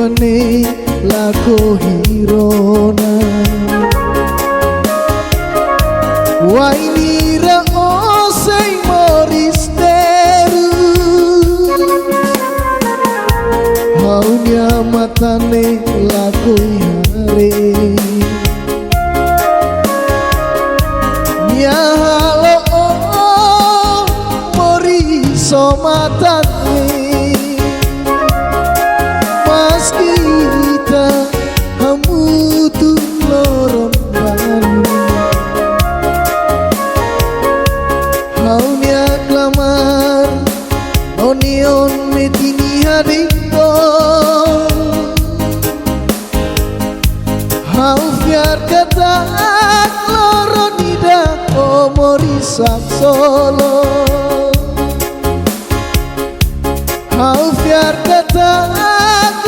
wane lako hirona wainira osei moristeru haunya matane lako ihare nyahalo mori somatane mas kita hamutu loron banu haunya klamar onion metini hadiko hau biar kata loron idak omorisak solo hau biar kata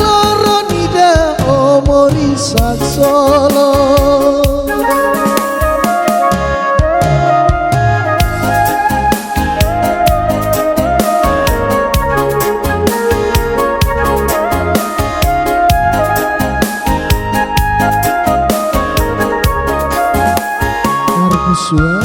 loron idak omorisak solo Suai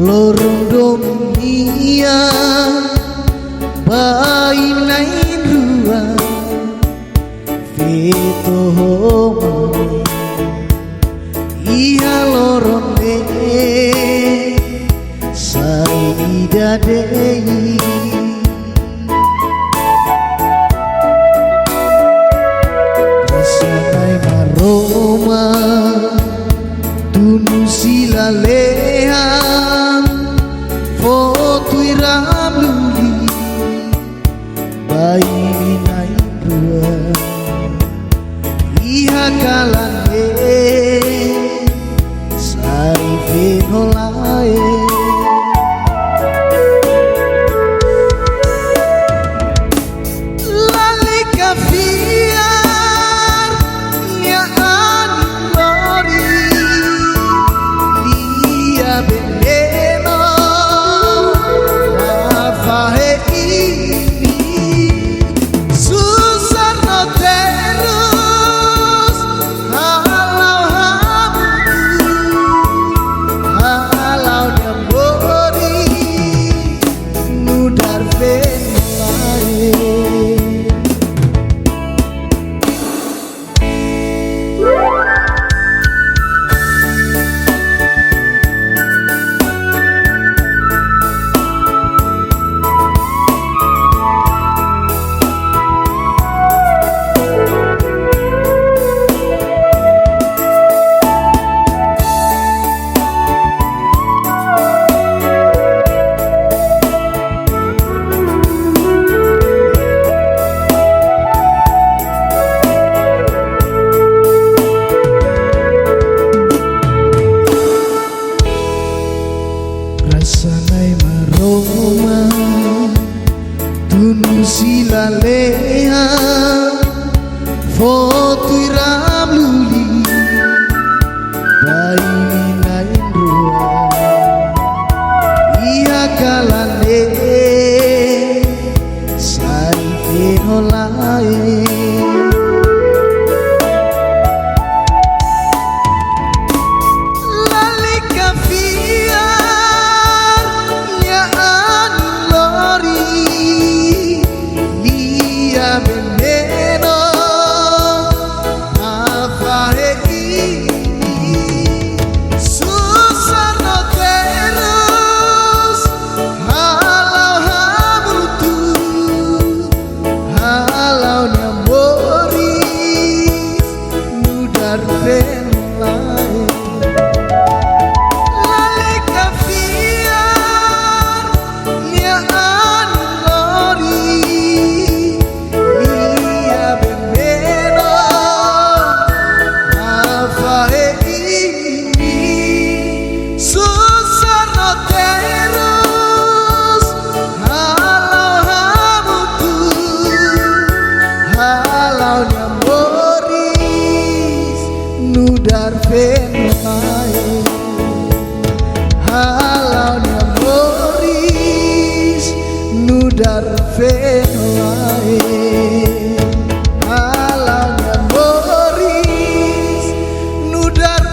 lorong dunia bainain rua vito homai iya loron de saida dei rasanai maroma tunu silalehan foto iram luli bayi naik dua iha kalane sari venolae lali kafiar ya anilori lia beneno fahe ini susah no terus halau halau dambori nudar venolae rasanai maroma tunu silaleha foto iram luli bayi nain rua iya kalane sari venolae lain alanya moris nudar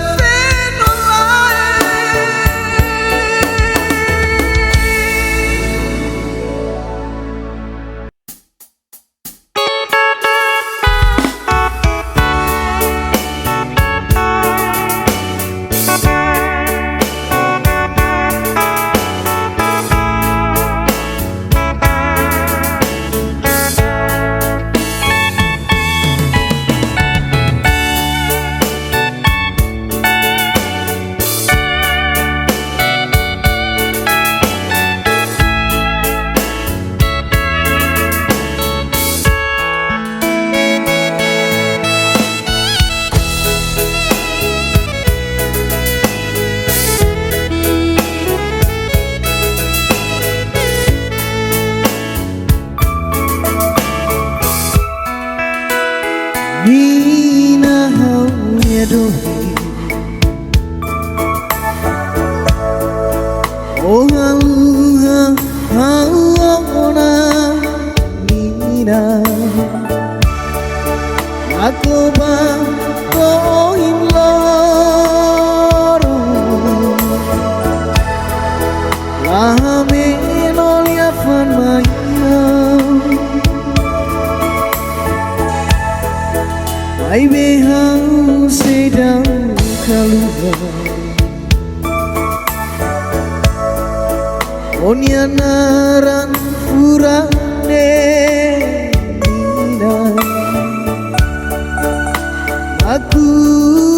Nina haunya dohi Oh haluha hauna Nina Aku bang koin loro Lahame nolia fan mayau Ai behau sedang keluar Onya naran furane Nina Aku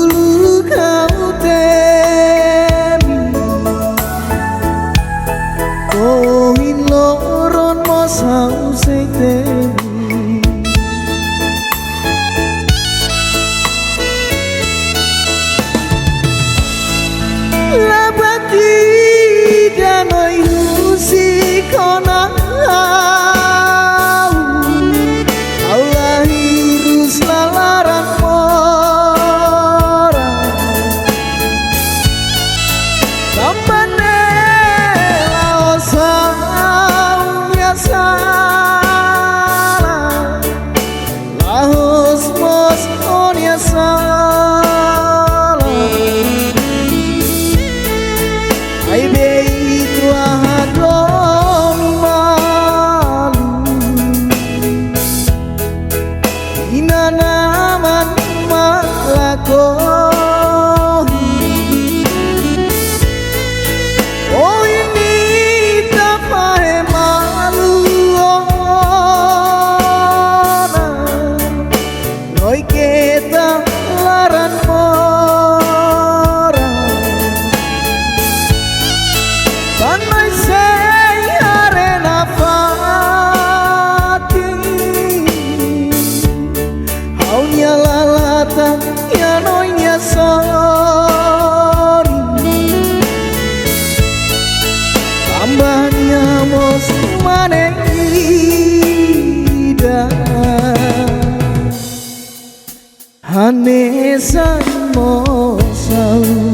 lu kau temi Kohin loron mosau setemi Hanesan mosau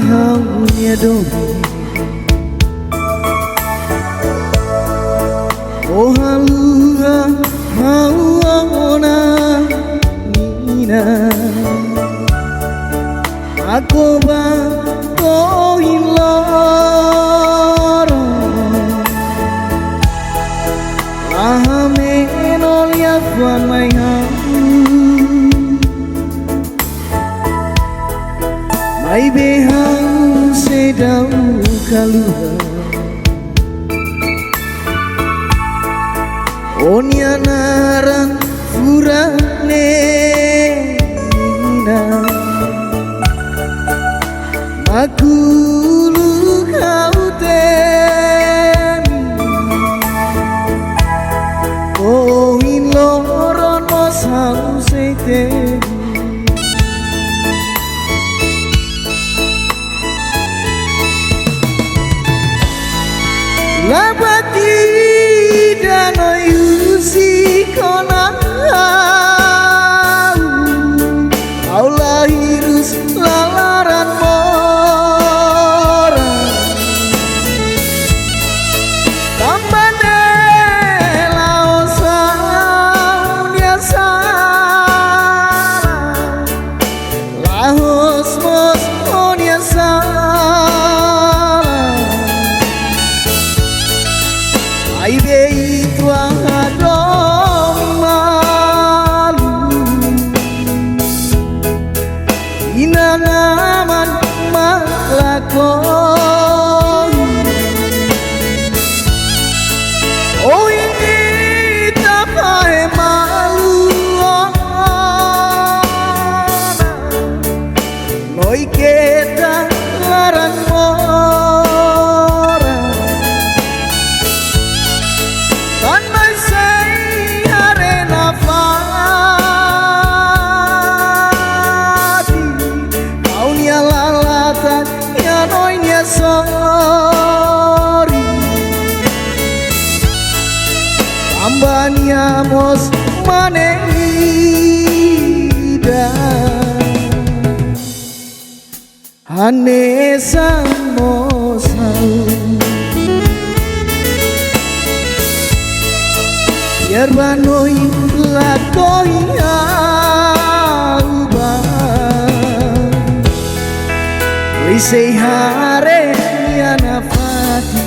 haunya dohi Oh haluha hauna Nina Aku bang koin loro Lahame nolia fan mayau Mai be hau sedau kaluha onia narang furane nina makulu kau temi oin loron mos hau sedau la batida no yusi kona aula hirus lalaran mora tambane laosa unia sara lahos mos unia sara ai bei tua dong malu inangaman maklakon oh ini tapahe malu noi kita larang sorry ambania mos maneida hanesa mosau biar banoi lakoi auba Risei hare yana fati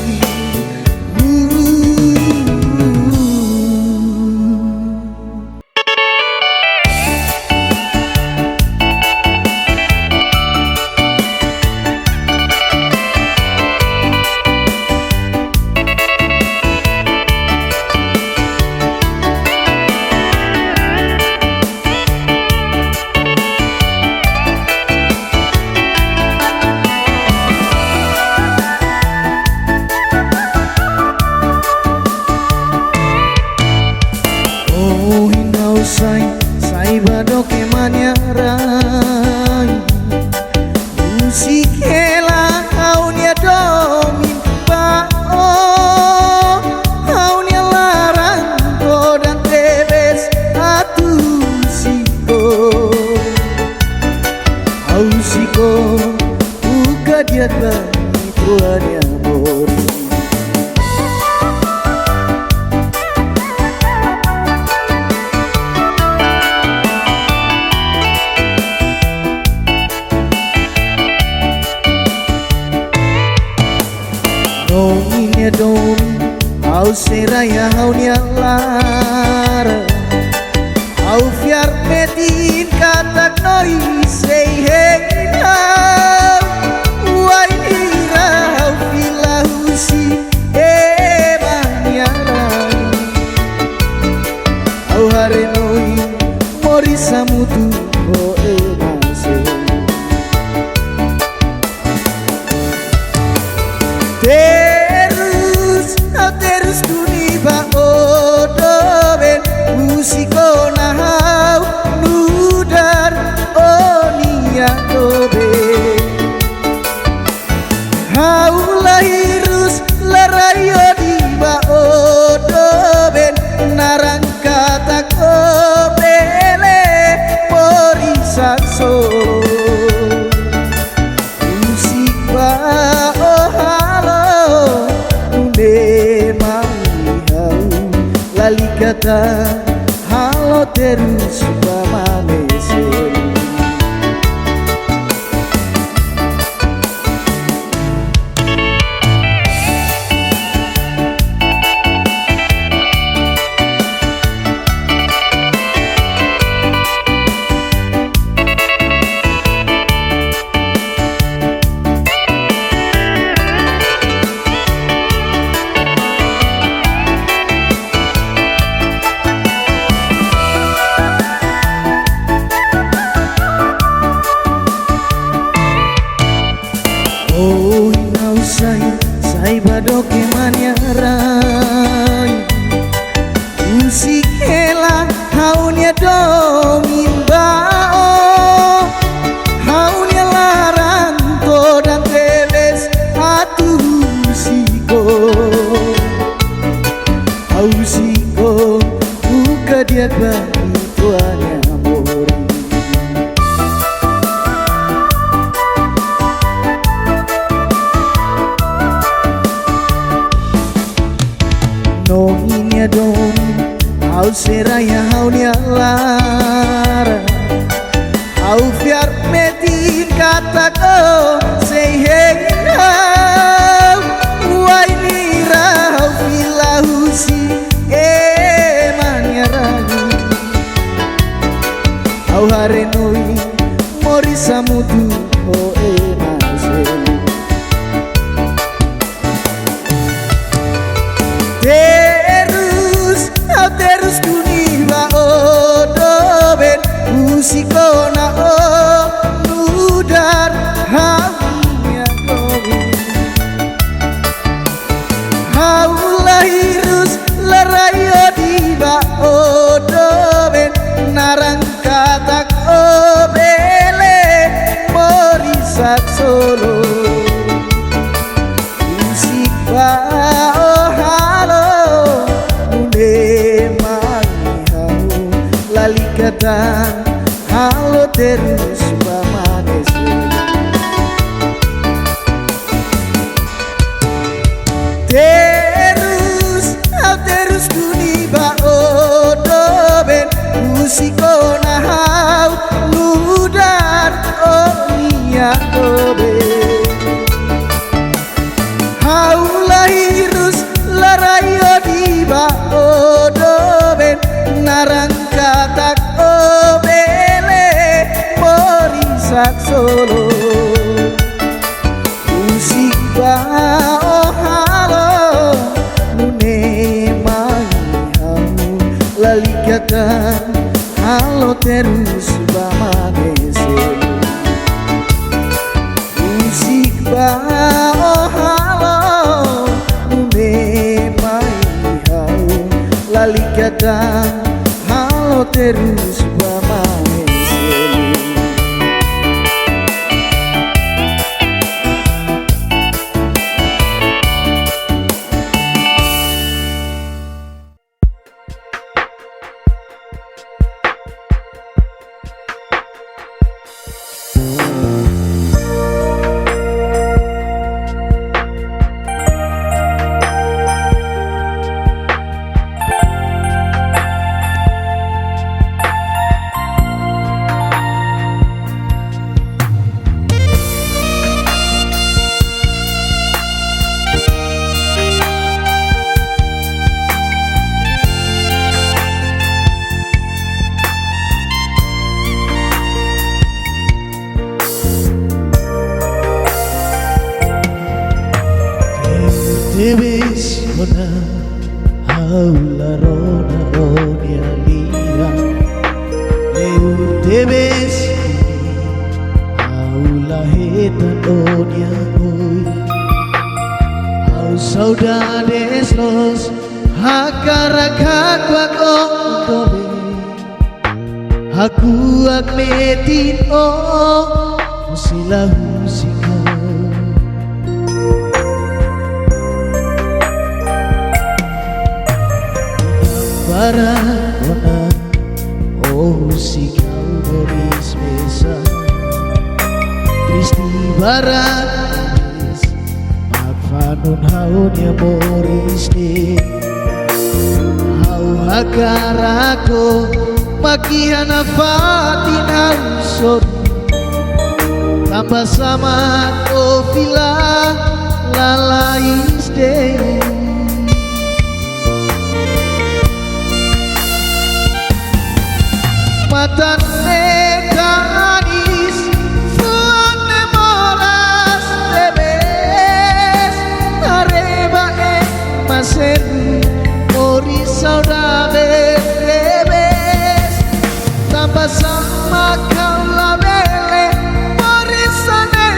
sai badoke manyarai musikela kaunya domin bao kaunya larang dan tebes atu siko buka dia bani tuanya bori Domi, au seraya au nialara au fiar metin katak noi say hey now wai ira au filahusi banyara au hare noi mori samutu o emase terus kuniba odoben musiko nahau nudar onia dobe hau lahirus larayo diba odoben narang kata kobele pori sakso musik ba oh halo lali kata halo terus pamamese Oh inau sai badoke manyarai musik hela haunya dongin bao haunya larang to dan teles atu siko buka dia bagi tuanya mori nonginya dong au seraya haunya lara au fiar metin kata ko say hey wai nira filahusi manyarani au harenoi mori samudu o maseli terus kuniba o doben musikona o nudar haunya doben haulahirus larayo diba o doben narang katak o bele morisak solo musik ba o halo mune lalikatan halo terus bamanese terus kuniba o doben musikona hau ludar o niya doben hau lahirus larayo diba o doben narang katak o bele morisak solo musik ba o halo nune mai hamu lalikatan halo terus bamanese musik ba o halo nune mai hamu lalikatan halo terus bamanese debes kona haula rona onia lia leu debes haula hetan onia oi au saudades los hakarakak wakontobe aku ak metin o musilahu sika Barakona oh si kau beris besa Tristi barat Magfanun haunya moris ni Hau hakarako Makiana fatin hausor Tambah sama oh vila lalais deh Matane kanis fuane moras debes areba masen mori saudade debes tambah sama kau la bele mori sane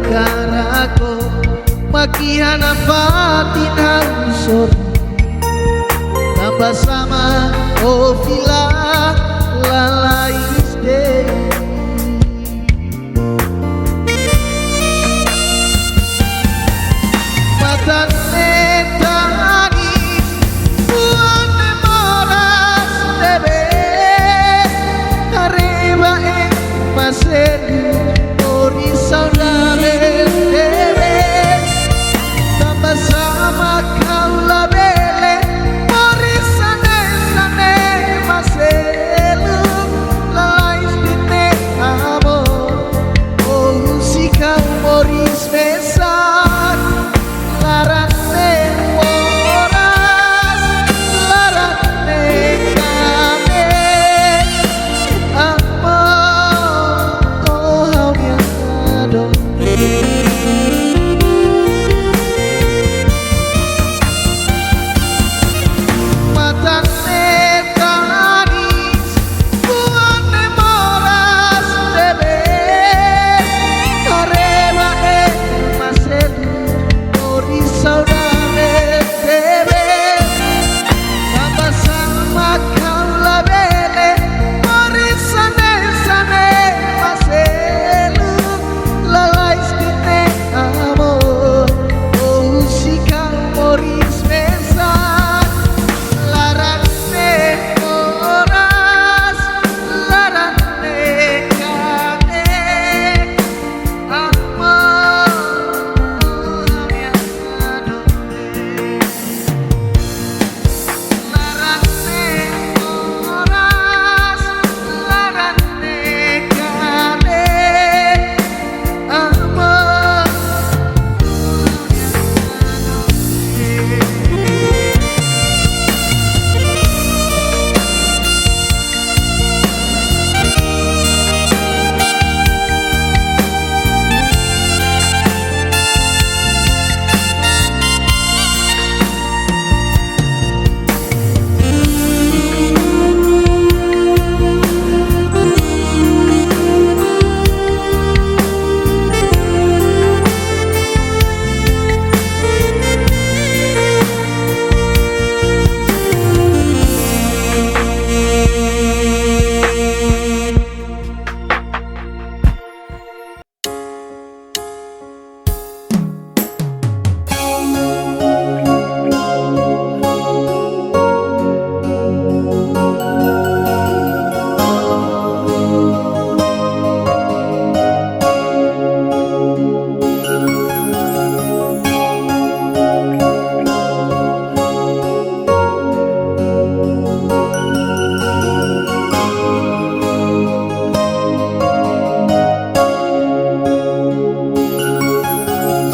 karako makihanap patin hausor tambah sama o fila lalais day matan netanis buan memoras debe arriba maseru ori saudare debe tambah sama kau labele ori sane sane maselu lalais bite amor oh si kau moris besar larane moras larane kame amor oh how you adore matan netanis buan memoras debe areba masedu ori saudare debe sama-sama kau labele ori sane sane maselu lalais kite amor oh si kau moris besar larane moras larane kame amor oh yang adore larane moras larane kame amor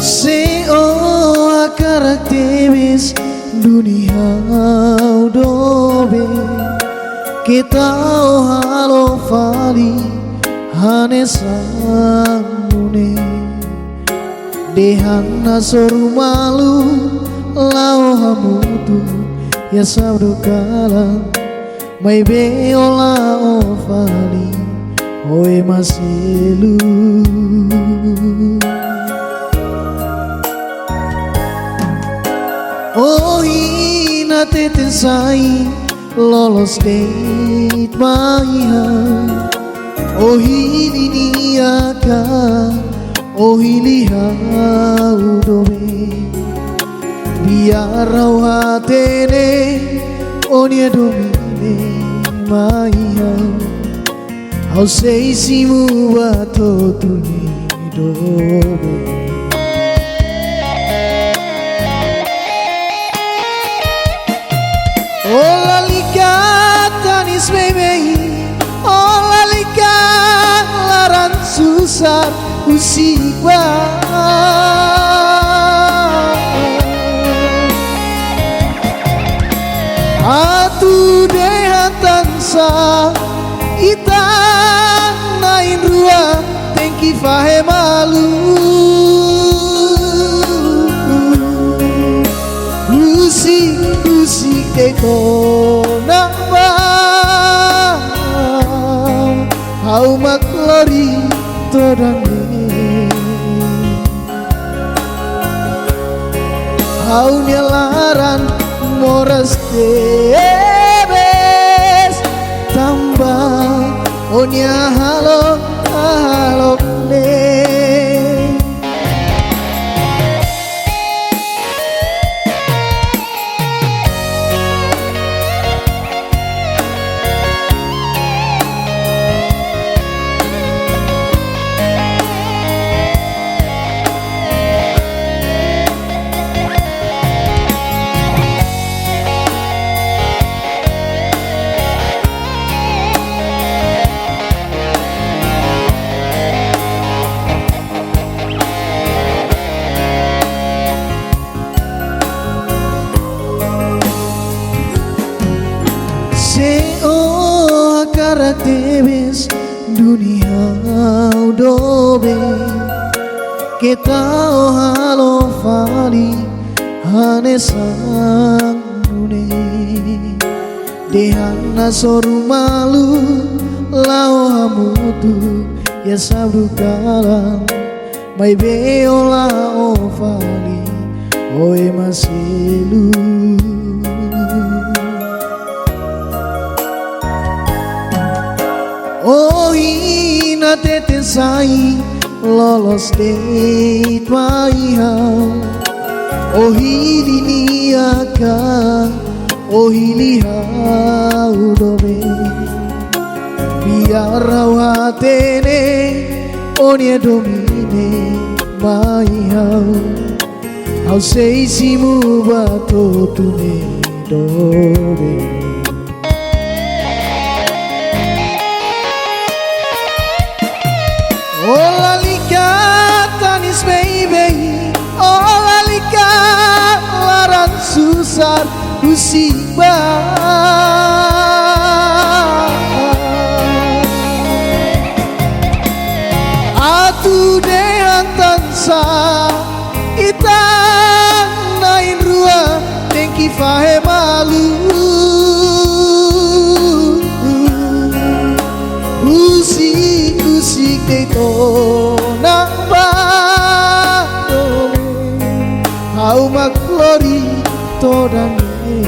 se o akaraktivis dunia dobe kita o halo fali hanesamune dehana soru malu lao hamutu ya sabdo kala mai be ola o fali oi maselu oh hina tetensai lolos date my oh hili niaka oh hili haudobe biar hatene onia domine maiha au sei simu bato tuni dobe oh lalika tanis bebei oh lalika laran susah usiba atu dehan tansa ita nain rua tengki fahe malu usik teko namba hau maklori todane Au nyalaran moras debes tambah onya halok halok ne. Debes dunia udobe kita halo fali hane sang dune dehana soru malu lao hamutu ya sabru kalam mai beola o fali oe masilu. Oh ina tete sai lolos de tuaihau. Oh hili niaka oh hili hau dobe biar rawatene onie domine mai hau au sei simu bato tune dobe. Ola lika tanis baby, ola lika laran susah musibah. Atu dehan tansa itang nain rua tengki fahe malu. Usik deito nang badome au maklori todane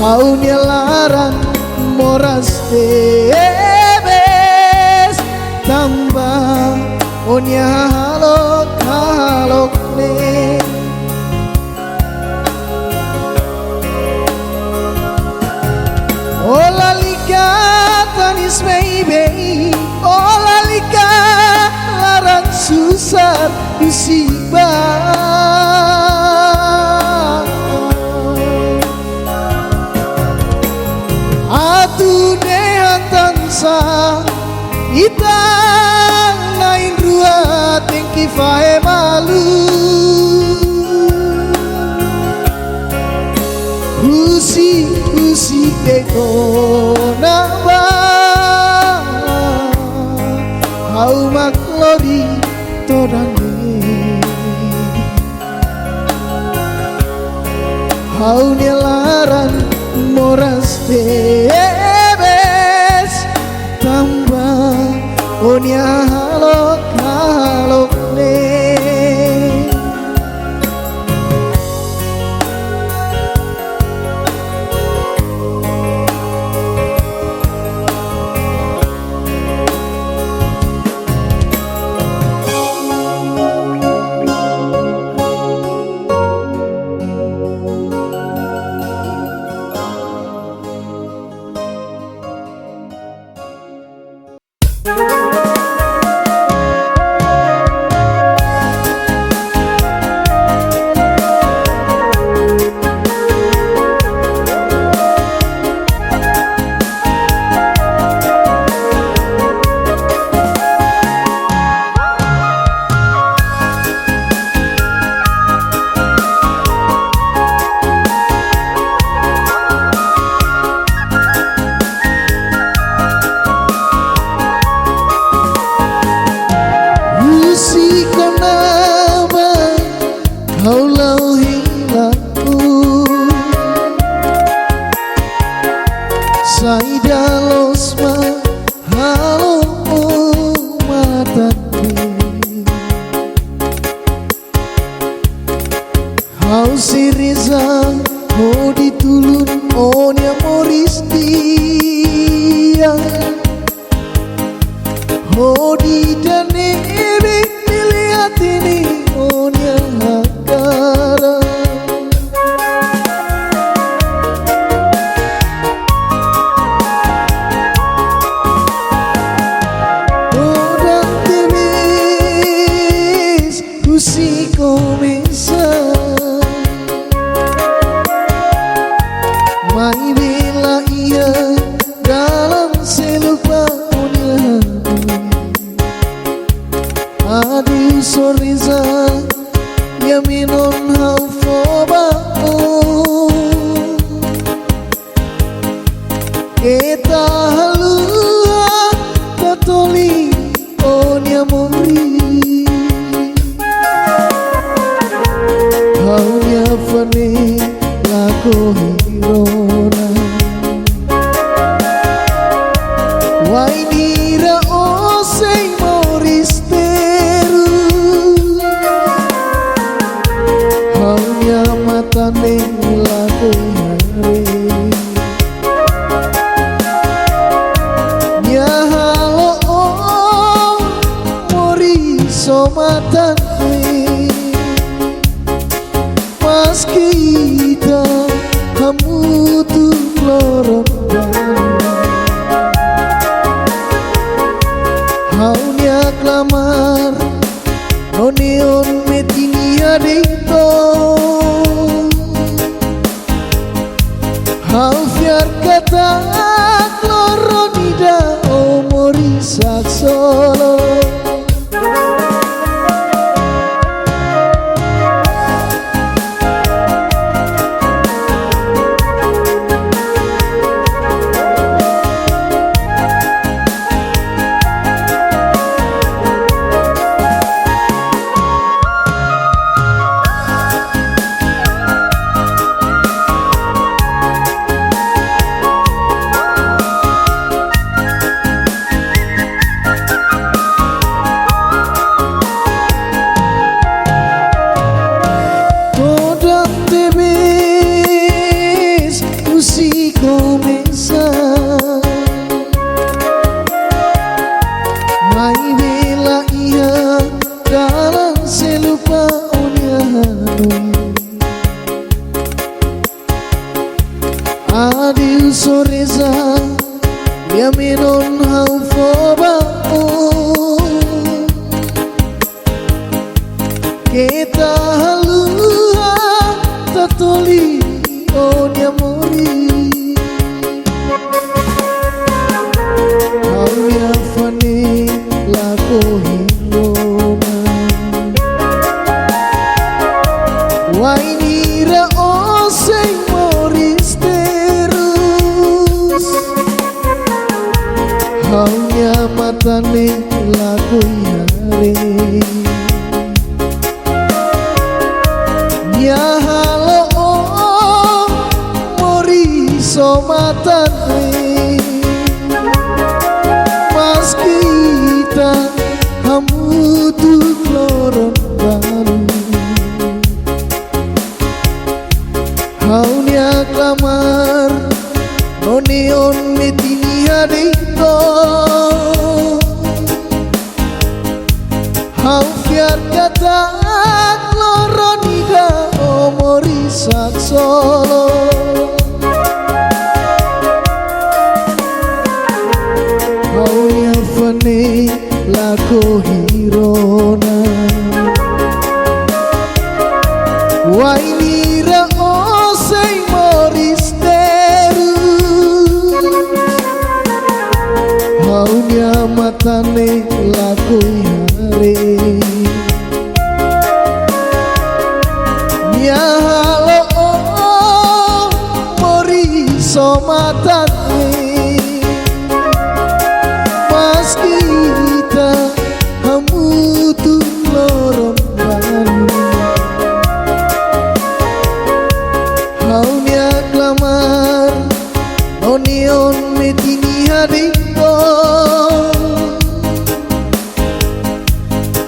au nyalaran moras debes tambah onya halok halok ne. Ola lika tanis baby, ola lika larang susah musibah. Atu dehan tansa itang nain rua tengki fae malu. Usik deito nang badome au maklori todane au nyalaran moras debes tambah onya halok halok ne. idane ebe dilihat ini onya hakara Ora temis così comincia Mai bila ia dalam selupaannya Aduh sorriso yaminon haufobao Kita halua tatoli onya mori Haunya fani lako hirona Wainira osei moristeru Haunya matane lako hare Nyahalo oh mori somatane Mas kita kamu tuh lorong Haunya klamar Noneon metini adito Hau fiar kata kloronida omori saksolo Mai bila ia dalam selupaannya Adiu soresa yaminon haufobao Kita halua tatoli onya mori Haunya fani lako hirona Wainira osei moristerus Haunya matane lako hare Nyahalo oh mori somatane Mas kita kamu tuh lorong baru Haunya klamar Noneon metini adito Hau fiar kata kloronida omori saksolo Haunya fani lako hirona Wainira osei moristeru Haunya matane lako hare Nyahalo oh mori somatane Mas kita kamu tuh lorong baru Haunya klamar Noneon metini adito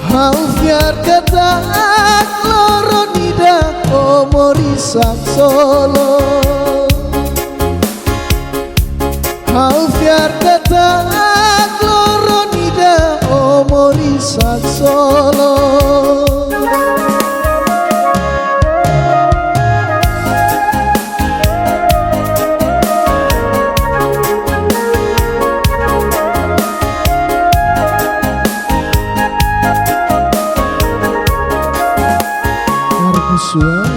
Hau fiar kata kloronida omori saksolo Hau fiar kata kloronida omori sak Solo. Suai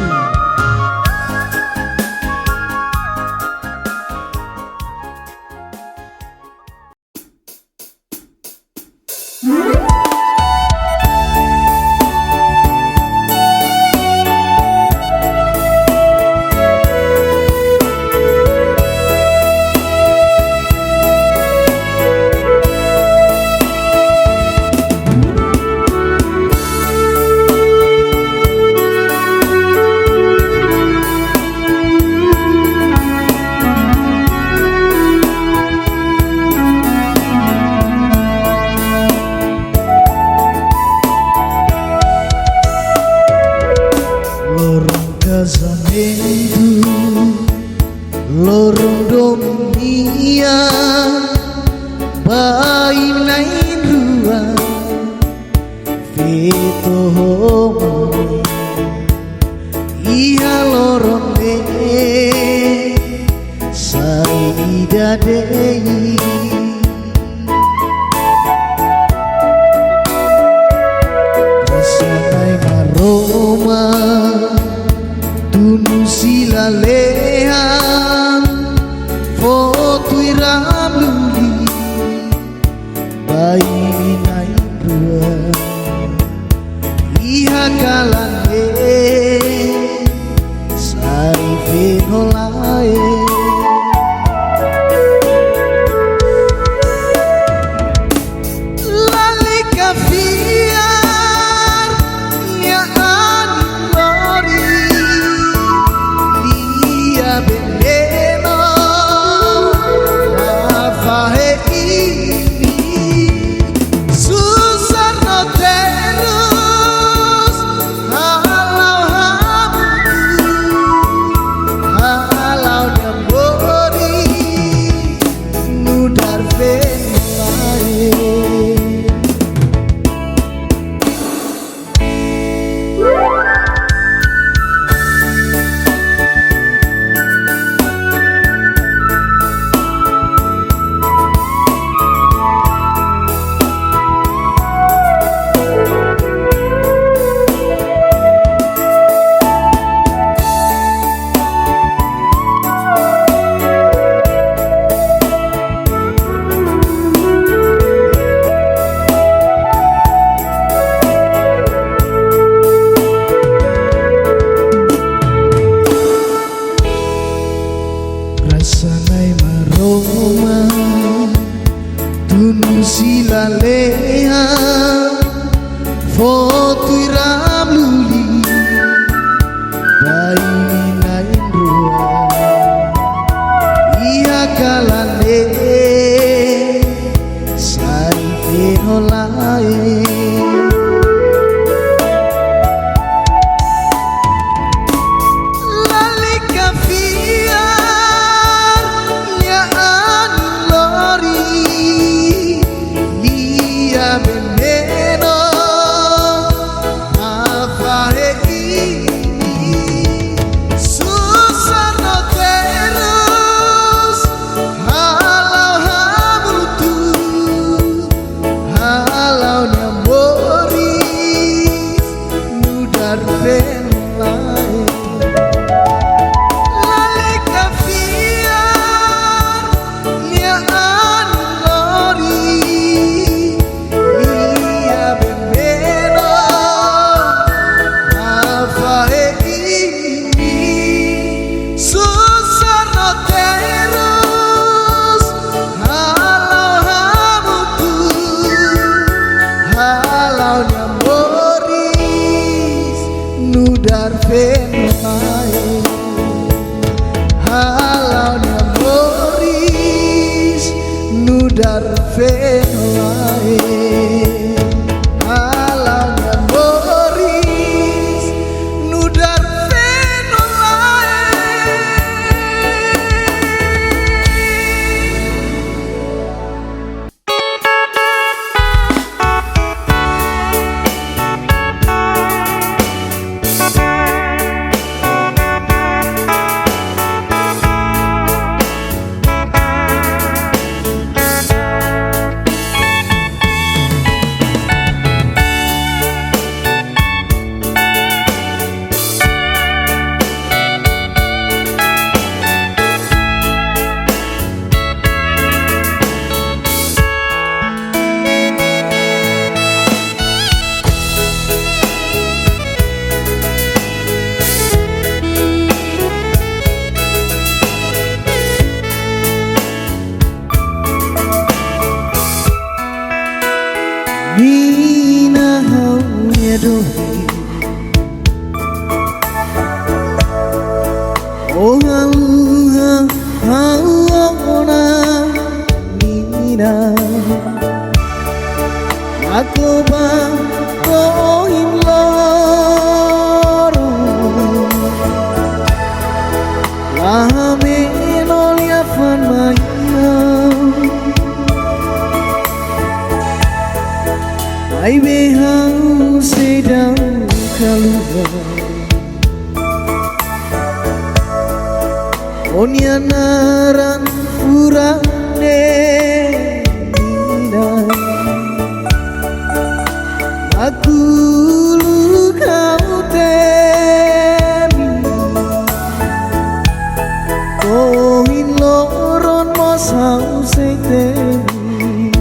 casamento, lorong dunia, bayi naik ruang, fito homo, iya lorong de, saida dei. Rasanai aroma sila lehan foto iram luli bayi naik ruang iha kalane sari fenolae lali kafiar nya veneno fahe ini susah no terus halau halau dambori nudar venolae. Rasanai maroma tunu sila leha foto iram luli bayi naik ruang iya kalane sari fenolae. Veneno fahe ini susah no terus halau hamutu halau nyamboris nudar venolae lali kafiar nya nudar venolae halau nyamoris nudar venolae halau nyamoris nudar venolae. Nina haunya dohi Oh haluha hauna Nina Aku bakoin loro Lahame nolia fan maya Ai behau sedang keluar Onya naran furane Nina Aku lu kau temi Koin loron mosau se temi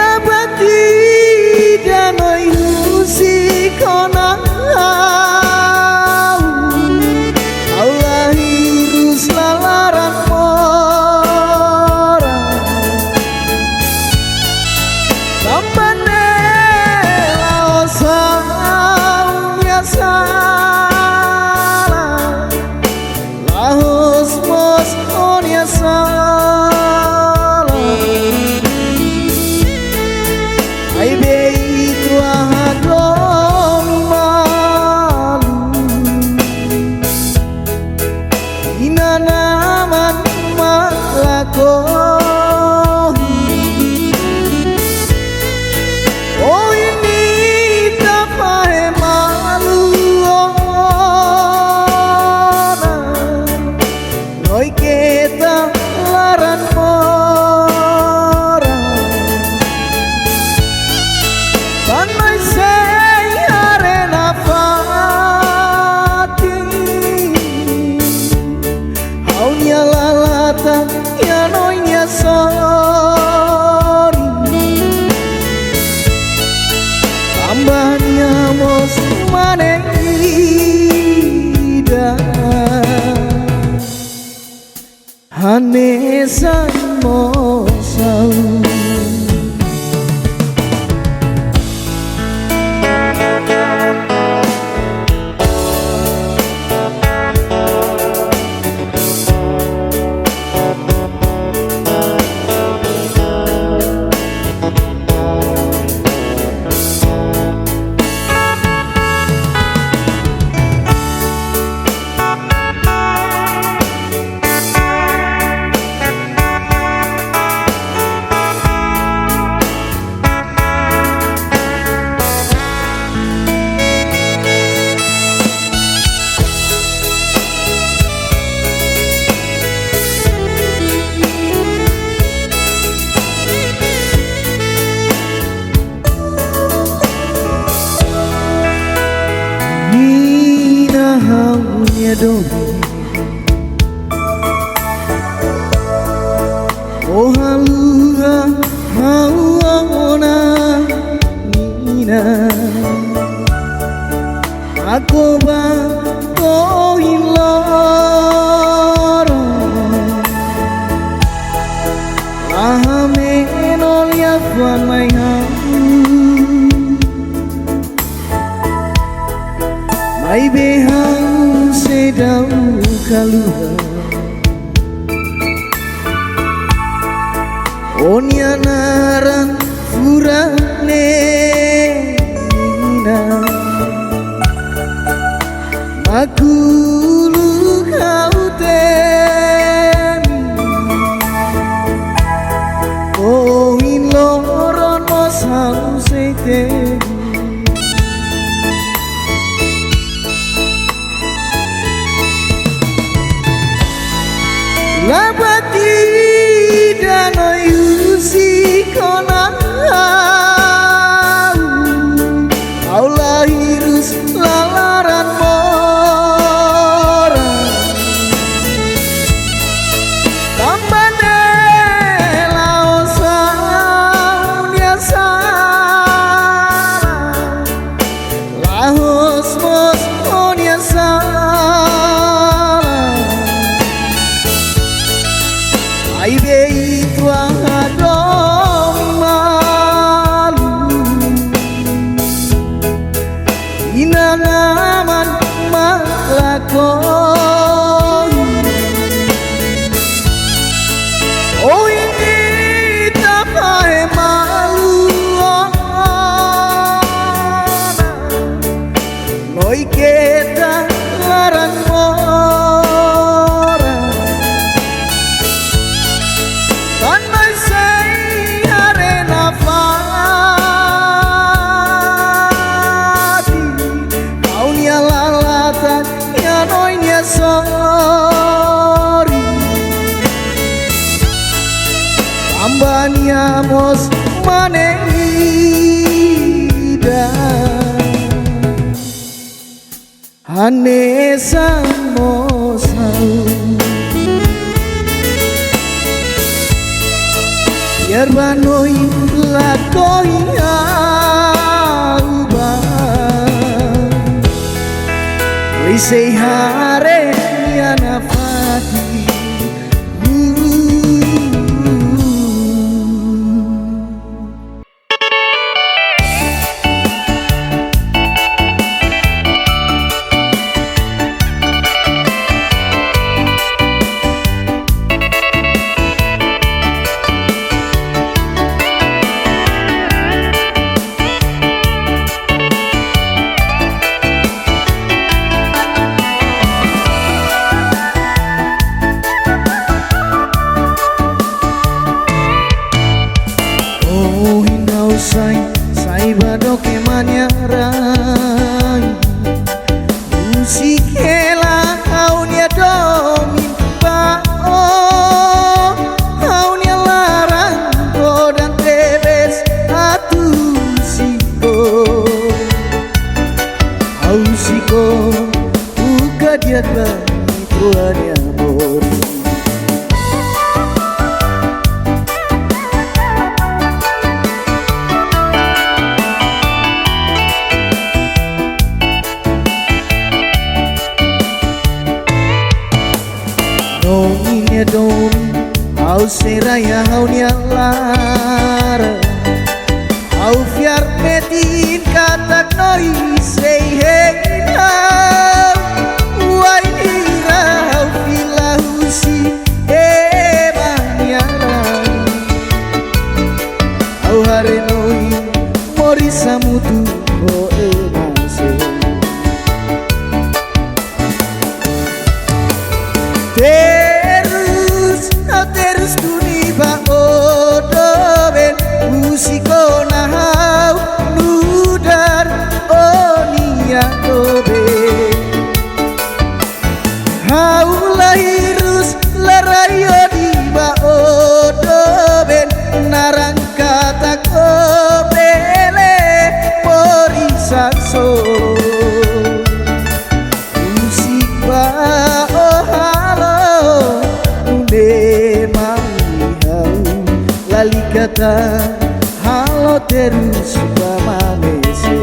Labati danoi husi kona Allah hirus lalaran mora Sambane laosa biasa Lahos mos onya salah Ai bei tuahadon malu Ina naman malakohi Oh ini tak pahe malu ona Noi kita laran mora Tanai sei arena fati Haunya lalata ya noinya sorry Tambahnya mos maneida Hanesan mosau Nina haunya dohi Oh haluha hauna Nina Aku bakoin loro Ahame nolia fan mai Mai behau sedau keluar Onya naran furane Nina Aku lu kau temi Koin loron mosau se temi Labati danoi husi kona Allah hirus lalaran mora Tambane laosa biasa Lahos mos onya salah ai bei tua domi malu inangaman malakon oh ini tapai malu noi kita larang orang tanpa saya arena fati kau nia lalatan ya noi nia sorry ambania mos manehida Hanesa mosau biar banoi lakoi auba we say hare yana fati sai bado que manyarai musikela aunia domin bao aunia larang dan tebes atu siko au siko buka dia bagi tuanya amor domi au seraya au nyalara au fiar metin katak noi say hey wai ira au filahusi banyara au hare noi mori samutu o emase terus tuniba odoben musiko nahau nudar onia dobe hau lahirus larayo diba odoben narang kata kobele porisakso musik ba oh halo lali kata halo terus pamamese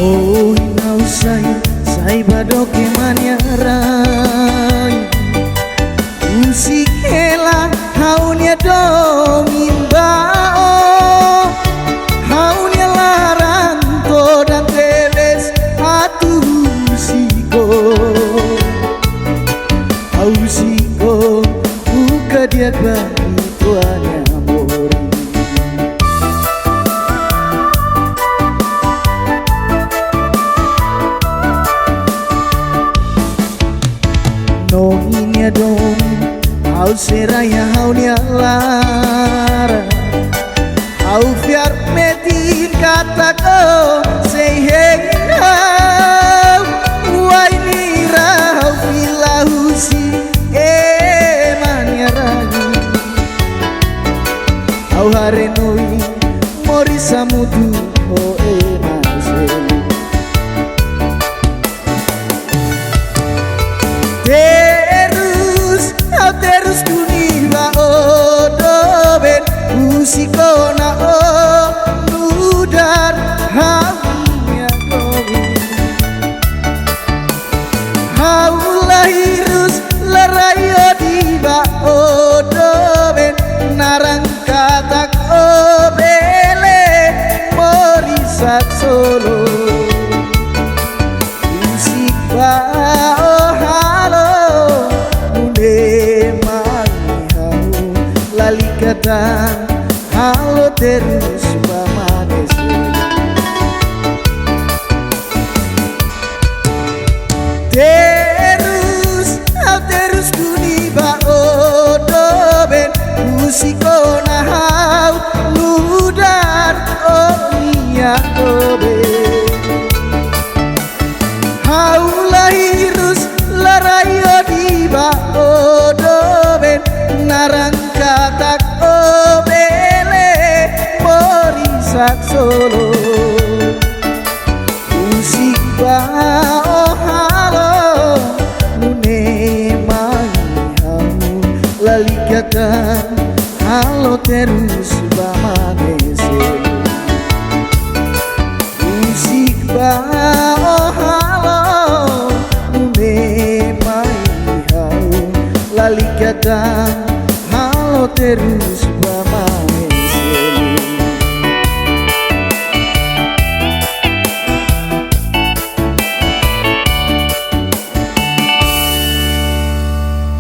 oh inau sai bado que manyarai musikela haunya dongin bao haunya larang dan teles atu siko au siko buka dia bagi tuanya amor dominya domi au seraya au lara au fiar metin kata ko say hey wai nira au filau terus pamanese. Terus kuni ba odoben musiko nahau ludan onia obe hau lahirus larayo di ba odoben narangkatak obele morisak solo musik ba oh halo lalikatan halo terus pamanese. Musik ba oh halo nune mai hau lalikatan halo terus